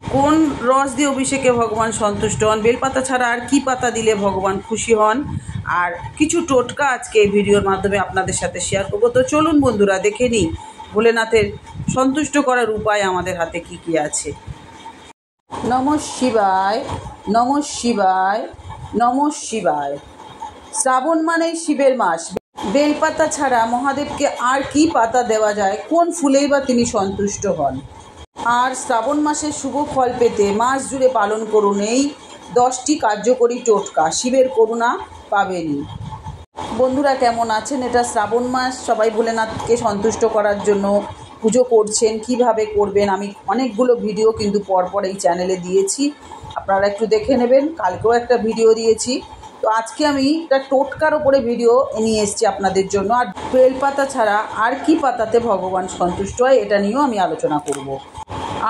কোন রস দিয়ে অভিষেকে ভগবান সন্তুষ্ট হন, বেলপাতা ছাড়া আর কি পাতা দিলে ভগবান খুশি হন, আর কিছু টোটকা আজকে এই ভিডিওর মাধ্যমে আপনাদের সাথে শেয়ার করবো। তো চলুন বন্ধুরা, দেখে নিই ভোলেনাথের সন্তুষ্ট করার উপায় আমাদের হাতে কি কি আছে। নমঃ শিবায়, নমঃ শিবায়, নমঃ শিবায়। শ্রাবণ মানেই শিবের মাস। বেলপাতা ছাড়া মহাদেবকে আর কি পাতা দেওয়া যায়, কোন ফুলেই বা তিনি সন্তুষ্ট হন। আর শ্রাবণ মাসের শুভ ফল পেতে মাস জুড়ে পালন করুন এই 10টি কার্যকরী টোটকা, শিবের করুণা পাবেনই। বন্ধুরা কেমন আছেন? এটা শ্রাবণ মাস, সবাই ভোলেনাথকে সন্তুষ্ট করার জন্য পুজো করছেন। কিভাবে করবেন আমি অনেকগুলো ভিডিও কিন্তু পরপর এই চ্যানেলে দিয়েছি, আপনারা একটু দেখে নেবেন। কালকেও একটা ভিডিও দিয়েছি। তো আজকে আমি একটা টোটকার ওপরে ভিডিও নিয়ে এসেছি আপনাদের জন্য। আর বেলপাতা ছাড়া আর কি পাতাতে ভগবান সন্তুষ্ট হয়, এটা নিয়েও আমি আলোচনা করব।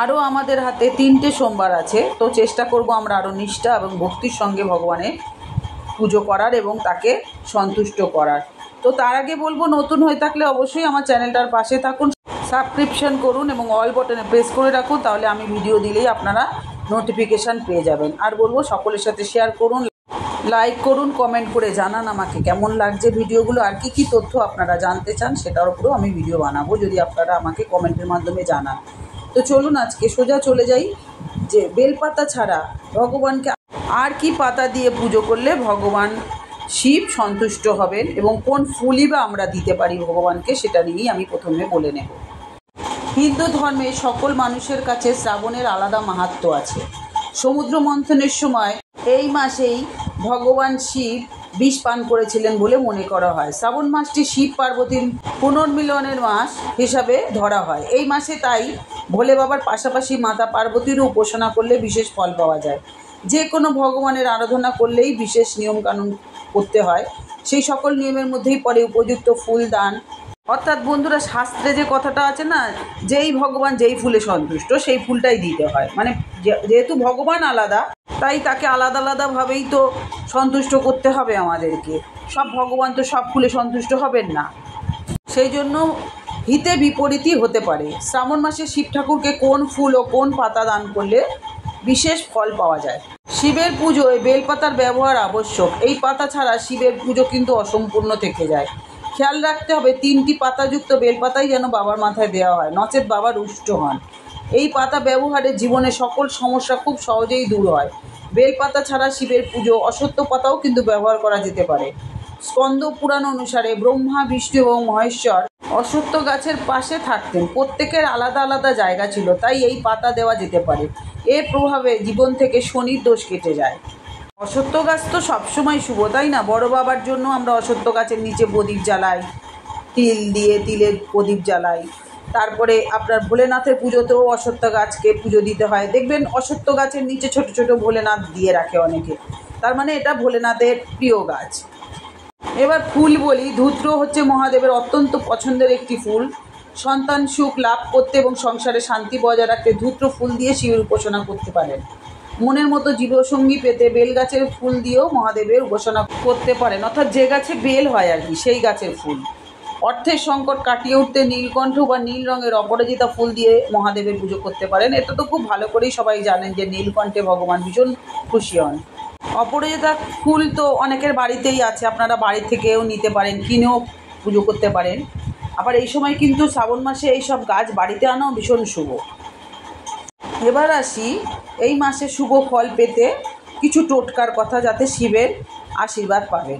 আরও আমাদের হাতে 3টে সোমবার আছে, তো চেষ্টা করব আমরা আরও নিষ্ঠা এবং ভক্তির সঙ্গে ভগবানের পুজো করার এবং তাকে সন্তুষ্ট করার। তো তার আগে বলবো, নতুন হয়ে থাকলে অবশ্যই আমার চ্যানেলটার পাশে থাকুন, সাবস্ক্রিপশন করুন এবং অল বাটনে প্রেস করে রাখুন, তাহলে আমি ভিডিও দিলেই আপনারা নোটিফিকেশান পেয়ে যাবেন। আর বলবো সকলের সাথে শেয়ার করুন, লাইক করুন, কমেন্ট করে জানান আমাকে কেমন লাগছে ভিডিওগুলো, আর কী তথ্য আপনারা জানতে চান সেটার উপরেও আমি ভিডিও বানাবো যদি আপনারা আমাকে কমেন্টের মাধ্যমে জানান। তো চলুন আজকে সোজা চলে যাই যে বেলপাতা ছাড়া ভগবানকে আর কি পাতা দিয়ে পুজো করলে ভগবান শিব সন্তুষ্ট হবেন এবং কোন ফুলই বা আমরা দিতে পারি ভগবানকে, সেটা নিয়েই আমি প্রথমে বলে নেব। হিন্দু ধর্মে সকল মানুষের কাছে শ্রাবণের আলাদা মাহাত্ম্য আছে। সমুদ্র মন্থনের সময় এই মাসেই ভগবান শিব বিষ পান করেছিলেন বলে মনে করা হয়। শ্রাবণ মাসটি শিব পার্বতীর পুনর্মিলনের মাস হিসাবে ধরা হয়। এই মাসে তাই ভোলে বাবার পাশাপাশি মাতা পার্বতীরও উপাসনা করলে বিশেষ ফল পাওয়া যায়। যে কোনো ভগবানের আরাধনা করলেই বিশেষ নিয়মকানুন করতে হয়। সেই সকল নিয়মের মধ্যেই পড়ে উপযুক্ত ফুল দান। অর্থাৎ বন্ধুরা, শাস্ত্রে যে কথাটা আছে না, যেই ভগবান যেই ফুলে সন্তুষ্ট সেই ফুলটাই দিতে হয়। মানে যেহেতু ভগবান আলাদা, তাই তাকে আলাদা আলাদাভাবেই তো সন্তুষ্ট করতে হবে আমাদেরকে। সব ভগবান তো সব ফুলে সন্তুষ্ট হবেন না, সেই জন্য হিতে বিপরীতই হতে পারে। শ্রাবণ মাসে শিব ঠাকুরকে কোন ফুল ও কোন পাতা দান করলে বিশেষ ফল পাওয়া যায়। শিবের পুজোয় বেলপাতার ব্যবহার আবশ্যক। এই পাতা ছাড়া শিবের পুজো কিন্তু অসম্পূর্ণ থেকে যায়। খেয়াল রাখতে হবে 3টি পাতাযুক্ত বেলপাতাই যেন বাবার মাথায় দেওয়া হয়, নচেত বাবা রুষ্ট হন। এই পাতা ব্যবহারে জীবনে সকল সমস্যা খুব সহজেই দূর হয়। বেলপাতা ছাড়া শিবের পুজো অশ্বত্থ পাতাও কিন্তু ব্যবহার করা যেতে পারে। স্কন্দ পুরাণ অনুসারে ব্রহ্মা, বিষ্ণু এবং মহেশ্বর অশ্বত্থ গাছের পাশে থাকতেন। প্রত্যেকের আলাদা আলাদা জায়গা ছিল, তাই এই পাতা দেওয়া যেতে পারে। এর প্রভাবে জীবন থেকে শনির দোষ কেটে যায়। অশ্বত্থ গাছ তো সবসময় শুভ, তাই না? বড় বাবার জন্য আমরা অশ্বত্থ গাছের নিচে প্রদীপ জ্বালাই, তিল দিয়ে তিলের প্রদীপ জ্বালাই। তারপরে আপনার ভোলেনাথের পুজোতেও অশ্বত্থ গাছকে পুজো দিতে হয়। দেখবেন অশ্বত্থ গাছের নিচে ছোট ছোট ভোলেনাথ দিয়ে রাখে অনেকে, তার মানে এটা ভোলেনাথের প্রিয় গাছ। এবার ফুল বলি, ধূত্র হচ্ছে মহাদেবের অত্যন্ত পছন্দের একটি ফুল। সন্তান সুখ লাভ করতে এবং সংসারে শান্তি বজায় রাখতে ধূত্র ফুল দিয়ে শিবের উপাসনা করতে পারেন। মনের মতো জীবসঙ্গী পেতে বেল গাছের ফুল দিয়েও মহাদেবের উপাসনা করতে পারেন, অর্থাৎ যে গাছে বেল হয় আর কি, সেই গাছের ফুল। অর্থের সংকট কাটিয়ে উঠতে নীলকণ্ঠ বা নীল রঙের অপরাজিতা ফুল দিয়ে মহাদেবের পুজো করতে পারেন। এটা তো খুব ভালো করেই সবাই জানেন যে নীলকণ্ঠে ভগবান ভীষণ খুশি হন। অপরাজিতা ফুল তো অনেকের বাড়িতেই আছে, আপনারা বাড়ি থেকেও নিতে পারেন, কিনেও পুজো করতে পারেন। আবার এই সময় কিন্তু শ্রাবণ মাসে এই সব গাছ বাড়িতে আনাও ভীষণ শুভ। এবার আসি এই মাসে শুভ ফল পেতে কিছু টোটকার কথা, যাতে শিবের আশীর্বাদ পাবেন।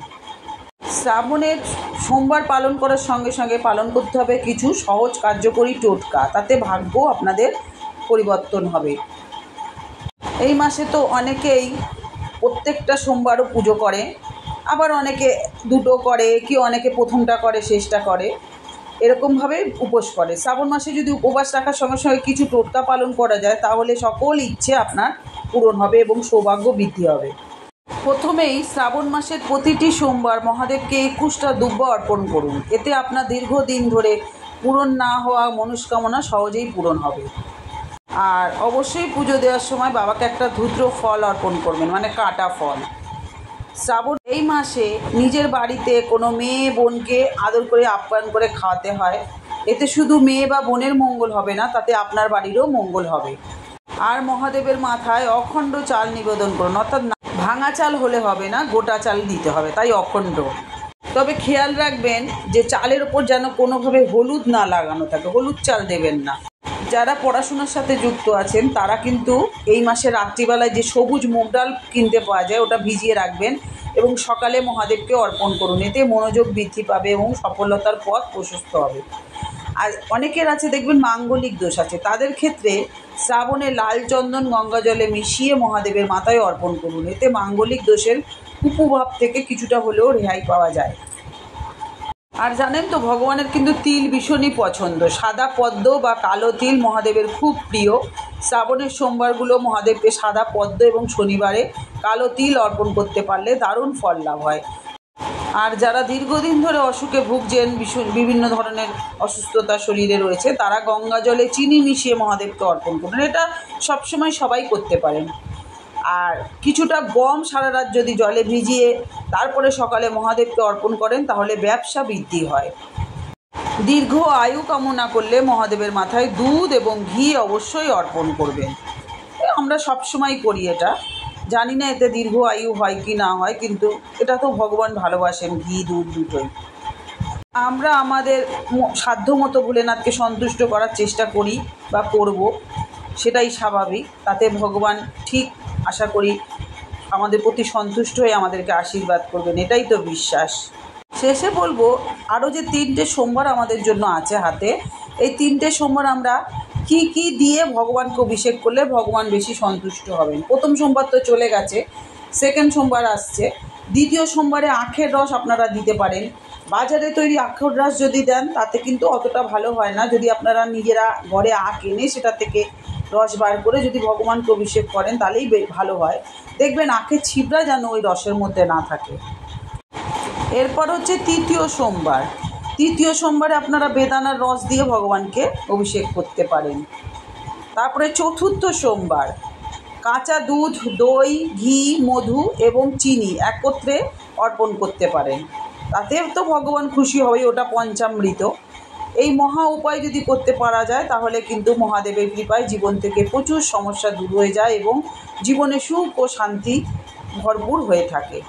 শ্রাবণের সোমবার পালন করার সঙ্গে সঙ্গে পালন করতে হবে কিছু সহজ কার্যকরী টোটকা, তাতে ভাগ্য আপনাদের পরিবর্তন হবে। এই মাসে তো অনেকেই প্রত্যেকটা সোমবারও পুজো করে, আবার অনেকে দুটো করে, কি অনেকে প্রথমটা করে শেষটা করে, এরকমভাবে উপোস করে। শ্রাবণ মাসে যদি উপবাস রাখার সঙ্গে সঙ্গে কিছু টোটকা পালন করা যায়, তাহলে সকল ইচ্ছে আপনার পূরণ হবে এবং সৌভাগ্য বৃদ্ধি হবে। প্রথমেই শ্রাবণ মাসের প্রতিটি সোমবার মহাদেবকে 21টা দুব্বা অর্পণ করুন। এতে আপনার দীর্ঘদিন ধরে পূরণ না হওয়া মনস্কামনা সহজেই পূরণ হবে। আর অবশ্যই পুজো দেওয়ার সময় বাবাকে একটা ধূত্র ফল অর্পণ করবেন, মানে কাটা ফল। শ্রাবণ এই মাসে নিজের বাড়িতে কোনো মেয়ে বোনকে আদর করে আপ্যায়ন করে খাওয়াতে হয়। এতে শুধু মেয়ে বা বোনের মঙ্গল হবে না, তাতে আপনার বাড়িরও মঙ্গল হবে। আর মহাদেবের মাথায় অখণ্ড চাল নিবেদন করুন, অর্থাৎ ভাঙা চাল হলে হবে না, গোটা চাল দিতে হবে, তাই অখণ্ড। তবে খেয়াল রাখবেন যে চালের ওপর যেন কোনোভাবে হলুদ না লাগানো থাকে, হলুদ চাল দেবেন না। যারা পড়াশোনার সাথে যুক্ত আছেন তারা কিন্তু এই মাসে রাত্রিবেলায় যে সবুজ মুগ ডাল কিনতে পাওয়া যায় ওটা ভিজিয়ে রাখবেন এবং সকালে মহাদেবকে অর্পণ করুন। এতে মনোযোগ বৃদ্ধি পাবে এবং সফলতার পথ প্রশস্ত হবে। আর অনেকের আছে দেখবেন মাঙ্গলিক দোষ আছে, তাদের ক্ষেত্রে শ্রাবণে লাল চন্দন গঙ্গা জলে মিশিয়ে মহাদেবের মাথায় অর্পণ করুন। এতে মাঙ্গলিক দোষের কুপ্রভাব থেকে কিছুটা হলেও রেহাই পাওয়া যায়। আর জানেন তো ভগবানের কিন্তু তিল ভীষণই পছন্দ। সাদা পদ্ম বা কালো তিল মহাদেবের খুব প্রিয়। শ্রাবণের সোমবারগুলো মহাদেবকে সাদা পদ্ম এবং শনিবারে কালো তিল অর্পণ করতে পারলে দারুণ ফল লাভ হয়। আর যারা দীর্ঘদিন ধরে অসুখে ভুগছেন, বিভিন্ন ধরনের অসুস্থতা শরীরে রয়েছে, তারা গঙ্গা জলে চিনি মিশিয়ে মহাদেবকে অর্পণ করুন। এটা সবসময় সবাই করতে পারেন। আর কিছুটা গম সারা রাত যদি জলে ভিজিয়ে তারপরে সকালে মহাদেবকে অর্পণ করেন তাহলে ব্যবসা বৃদ্ধি হয়। দীর্ঘ আয়ু কামনা করলে মহাদেবের মাথায় দুধ এবং ঘি অবশ্যই অর্পণ করবেন। আমরা সবসময় করি এটা, জানি না এতে দীর্ঘ আয়ু হয় কি না হয়, কিন্তু এটা তো ভগবান ভালোবাসেন, ঘি দুধ দুটোই। আমরা আমাদের সাধ্যমতো ভোলেনাথকে সন্তুষ্ট করার চেষ্টা করি বা করব, সেটাই স্বাভাবিক। তাতে ভগবান ঠিক আশা করি আমাদের প্রতি সন্তুষ্ট হয়ে আমাদেরকে আশীর্বাদ করবেন, এটাই তো বিশ্বাস। শেষে বলবো আরও যে 3টে সোমবার আমাদের জন্য আছে হাতে, এই 3টে সোমবার আমরা কি কি দিয়ে ভগবানকে অভিষেক করলে ভগবান বেশি সন্তুষ্ট হবেন। প্রথম সোমবার তো চলে গেছে, সেকেন্ড সোমবার আসছে। দ্বিতীয় সোমবারে আখের রস আপনারা দিতে পারেন। বাজারে তৈরি আখের রস যদি দেন তাতে কিন্তু অতটা ভালো হয় না। যদি আপনারা নিজেরা ঘরে আখ এনে সেটা থেকে রস বার করে যদি ভগবানকে অভিষেক করেন তাহলেই ভালো হয়। দেখবেন আখের ছিবড়া যেন ওই রসের মধ্যে না থাকে। এরপর হচ্ছে তৃতীয় সোমবার। তৃতীয় সোমবারে আপনারা বেদানার রস দিয়ে ভগবানকে অভিষেক করতে পারেন। তারপরে চতুর্থ সোমবার কাঁচা দুধ, দই, ঘি, মধু এবং চিনি একত্রে অর্পণ করতে পারেন। তাতেও তো ভগবান খুশি হবে, ওটা পঞ্চামৃত। এই মহা উপায় যদি করতে পারা যায় তাহলে কিন্তু মহাদেবের কৃপায় জীবন থেকে প্রচুর সমস্যা দূর হয়ে যায় এবং জীবনে সুখ ও শান্তি ভরপুর হয়ে থাকে।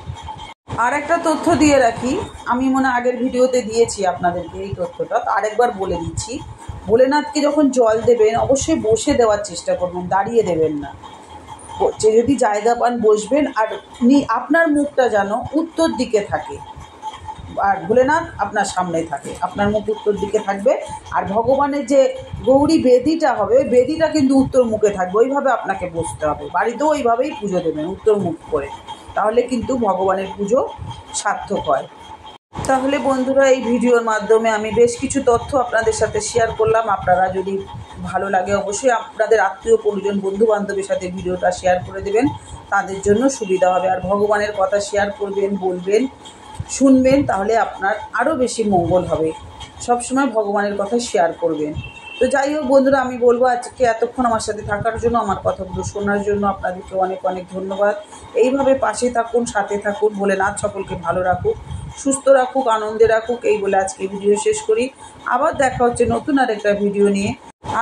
আর একটা তথ্য দিয়ে রাখি, আমি মনে আগের ভিডিওতে দিয়েছি আপনাদেরকে এই তথ্যটা, আরেকবার বলে দিচ্ছি। ভোলেনাথকে যখন জল দেবেন অবশ্যই বসে দেওয়ার চেষ্টা করবেন, দাঁড়িয়ে দেবেন না। যদি জায়গা পান বসবেন, আর আপনার মুখটা যেন উত্তর দিকে থাকে আর ভোলেনাথ আপনার সামনে থাকে, আপনার মুখ উত্তর দিকে থাকবে। আর ভগবানের যে গৌরী বেদিটা হবে ওই বেদিটা কিন্তু উত্তর মুখে থাকবে, ওইভাবে আপনাকে বসতে হবে। বাড়িতেও ওইভাবেই পুজো দেবেন উত্তর মুখ করে, তাহলে কিন্তু ভগবানের পুজো সার্থক হয়। তাহলে বন্ধুরা এই ভিডিওর মাধ্যমে আমি বেশ কিছু তথ্য আপনাদের সাথে শেয়ার করলাম। আপনারা যদি ভালো লাগে অবশ্যই আপনাদের আত্মীয় পরিজন বন্ধু বান্ধবের সাথে ভিডিওটা শেয়ার করে দেবেন, তাদের জন্য সুবিধা হবে। আর ভগবানের কথা শেয়ার করবেন, বলবেন, শুনবেন, তাহলে আপনার আরও বেশি মঙ্গল হবে। সবসময় ভগবানের কথা শেয়ার করবেন। তো যাই হোক বন্ধুরা, আমি বলবো আজকে এতক্ষণ আমার সাথে থাকার জন্য, আমার কথাগুলো শোনার জন্য আপনাদেরকে অনেক অনেক ধন্যবাদ। এইভাবে পাশে থাকুন, সাথে থাকুন। ভোলেনাথ সকলকে ভালো রাখুক, সুস্থ রাখুক, আনন্দে রাখুক, এই বলে আজকে ভিডিও শেষ করি। আবার দেখা হচ্ছে নতুন আরেকটা ভিডিও নিয়ে।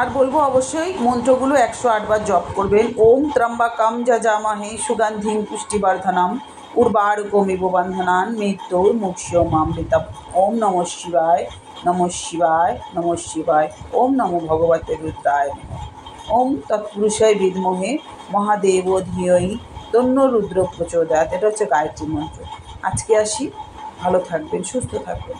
আর বলবো অবশ্যই মন্ত্রগুলো 108 বার জপ করবেন। ওম ত্রম্বকম যজামহে সুগন্ধিম পুষ্টিবর্ধনম উর্বারুকমিব বন্ধনান মৃত্যুর মুক্ষীয়মামৃতম। ওম নমঃ শিবায়, নমঃ শিবায়, নমঃ শিবায়। ওম নমো ভগবতে রুদ্রায় নমঃ। ওম তৎপুরুষায় বিদ্মহে মহাদেব ধিয়ৈ তন্ন রুদ্র প্রচোদয়াৎ। এটা হচ্ছে গায়ত্রী মন্ত্র। আজকে আসি, ভালো থাকবেন, সুস্থ থাকবেন।